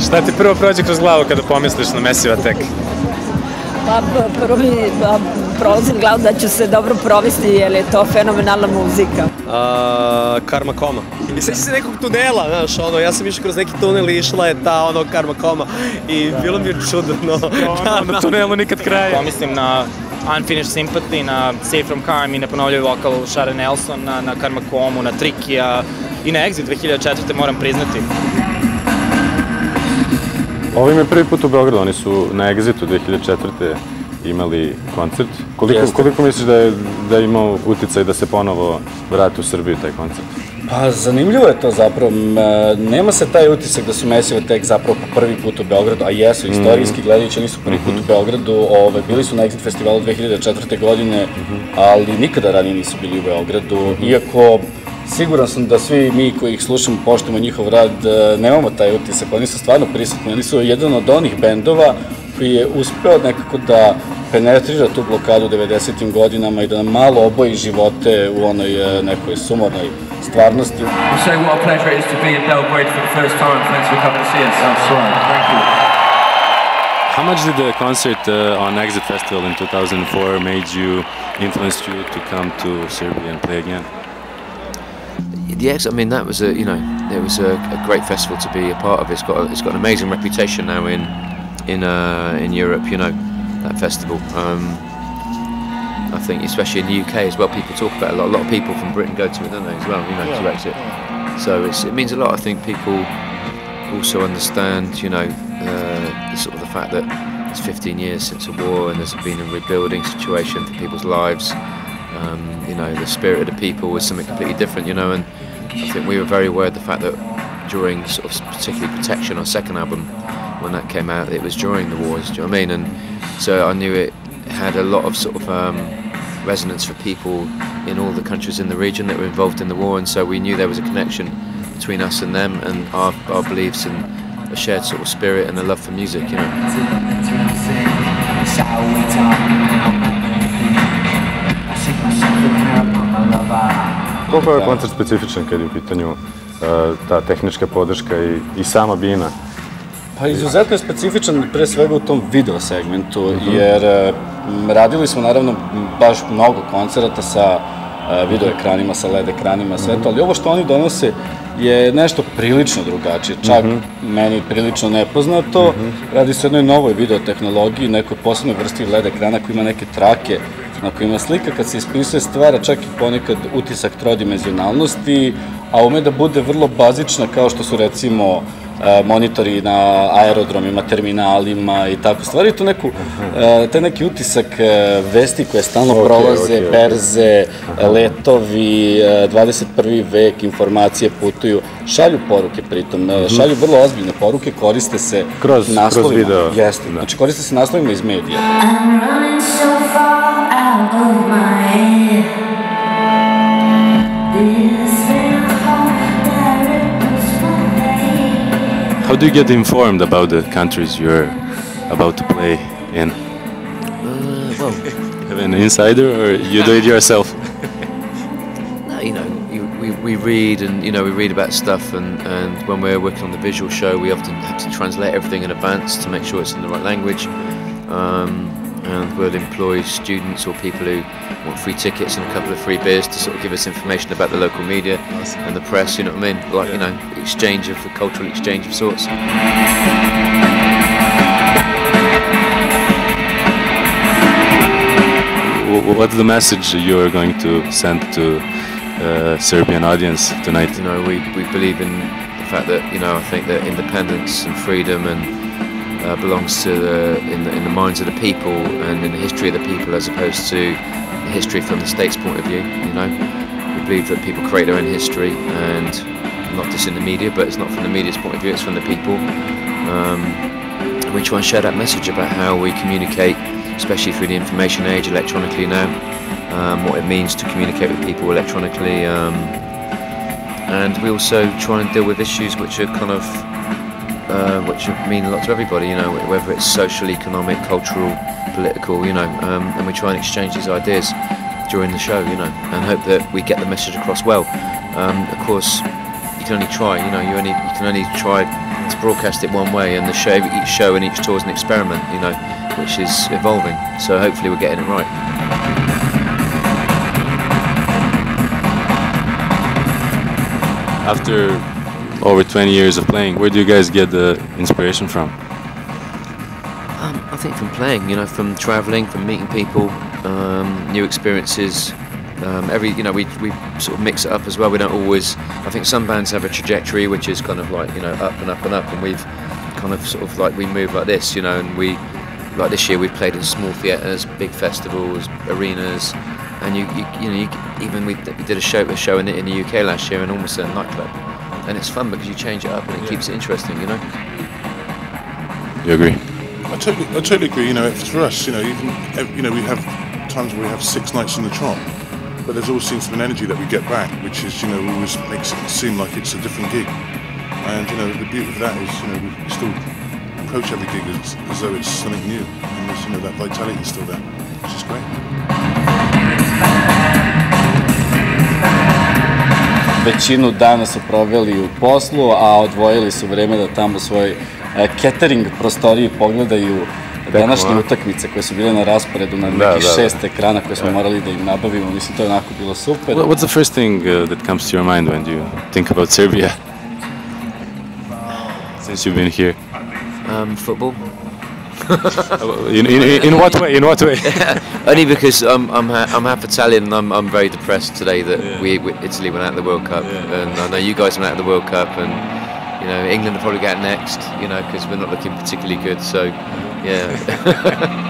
Šta ti prvo prođe kroz glavu kada pomisliš na Massive Attack? Pa prvo mi prolazi na glavu da ću se dobro provesti jer je to fenomenalna muzika. Karma Koma. I sveći se nekog tunela, znaš, ono, ja sam išla kroz neki tunel i išla je ta, ono, Karma Koma i bilo mi je čudno. Na tunelu nikad kraja. Pomislim na Unfinished Sympathy, na Save From Harm i na ponovljiv vokal Shara Nelson, na Karma Komu, na Trikija i na Exit 2004. moram priznati. Ovo im je prvi put u Beogradu, oni su na Exitu 2004. imali koncert. Koliko misliš da je imao uticaj da se ponovo vrati u Srbiju taj koncert? Pa zanimljivo je to zapravo. Nema se taj utisak da su Massive Attack zapravo po prvi put u Beogradu, a jesu, istorijski gledajući, oni su prvi put u Beogradu, bili su na Exit festivalu 2004. godine, ali nikada ranije nisu bili u Beogradu, iako siguran sam da svi mi koji ih slušamo, poštujemo njihov rad, nemamo taj utisak, oni su stvarno prisutni, oni su jedan od onih bendova koji je uspeo nekako da penetrira tu blokadu 90. godinama i da nam malo oboji živote u onoj nekoj sumornoj stvarnosti. How much did the concert on Exit Festival in 2004 influence you to come to Serbia and play again? Yes, I mean that was it was a great festival to be a part of. It's got an amazing reputation now in Europe. You know, that festival. I think especially in the UK as well, people talk about it a lot. A lot of people from Britain go to it, don't they, as well? You know, to Exit. So it means a lot. I think people also understand, you know, the fact that it's 15 years since a war and there's been a rebuilding situation for people's lives. You know, the spirit of the people was something completely different, you know, and I think we were very aware of the fact that during sort of particularly Protection, our second album, when that came out, it was during the wars, do you know what I mean? And so I knew it had a lot of sort of resonance for people in all the countries in the region that were involved in the war, and so we knew there was a connection between us and them and our beliefs and a shared sort of spirit and a love for music, you know. Koliko je koncert specifičan kad je u pitanju ta tehnička podrška i sama bina? Pa izuzetno je specifičan pre svega u tom video segmentu, jer radili smo naravno baš mnogo koncerata sa video ekranima, sa LED ekranima, sve to, ali ovo što oni donose je nešto prilično drugačije, čak meni prilično nepoznato. Radi se o jednoj novoj video tehnologiji, nekoj posebnoj vrsti LED ekrana koji ima neke trake na kojima slika kad se ispisuje stvara čak i ponekad utisak trodimenzionalnosti, a ume da bude vrlo bazična kao što su recimo monitori na aerodromima, terminalima i tako stvari. To taj neki utisak vesti koje stalno prolaze, berze, letovi, 21. vek, informacije putuju, šalju poruke pritom, šalju vrlo ozbiljne poruke, koriste se naslovima. Kroz video. Jeste, znači koriste se naslovima iz medija. How do you get informed about the countries you're about to play in? Well, have an insider, or you do it yourself? No, you know, we read, and you know, we read about stuff, and when we're working on the visual show, we often have to translate everything in advance to make sure it's in the right language. And we'll employ students or people who want free tickets and a couple of free beers to sort of give us information about the local media and the press, you know what I mean? Like, you know, exchange of the cultural exchange of sorts. What's the message you're going to send to Serbian audience tonight? You know, we believe in the fact that, you know, I think that independence and freedom and belongs to in the minds of the people and in the history of the people, as opposed to the history from the state's point of view. You know, we believe that people create their own history, and not just in the media, but it's not from the media's point of view; it's from the people. We try and share that message about how we communicate, especially through the information age, electronically now. What it means to communicate with people electronically, and we also try and deal with issues which are kind of which mean a lot to everybody, you know, whether it's social, economic, cultural, political, you know, and we try and exchange these ideas during the show, you know, and hope that we get the message across well. Of course, you can only try, you know, you can only try to broadcast it one way, and each show and each tour is an experiment, you know, which is evolving. So hopefully we're getting it right. After over 20 years of playing, where do you guys get the inspiration from? I think from playing, you know, from travelling, from meeting people, new experiences. You know, we sort of mix it up as well. We don't always. I think some bands have a trajectory which is kind of like, you know, up and up and up, and we've kind of sort of like we move like this, you know. And we, like this year, we've played in small theatres, big festivals, arenas, and you know, even we did a show in the UK last year, and almost a nightclub, and it's fun because you change it up and it keeps it interesting, you know. You agree? I totally agree. You know, for us, you know, even you know, we have times where we have 6 nights in the trot, but there's always seems to be an energy that we get back, which is, you know, always makes it seem like it's a different gig. And you know, the beauty of that is, you know, we still approach every gig as though it's something new, and there's, you know, that vitality is still there, which is great. Većinu dana su proveli u poslu, a odvojili su vreme da tamo u svojoj catering prostoriji pogledaju današnje utakmice koje su bile na rasporedu na nekih 6 ekrana koje smo morali da im nabavimo. Mislim, to je onako bilo super. What's the first thing that comes to your mind when you think about Serbia? Since you've been here. Football. In what way? In what way? Only because I'm half Italian, and I'm very depressed today that Italy went out of the World Cup, and I know you guys went out of the World Cup, and you know, England will probably get next, you know, because we're not looking particularly good. So, yeah.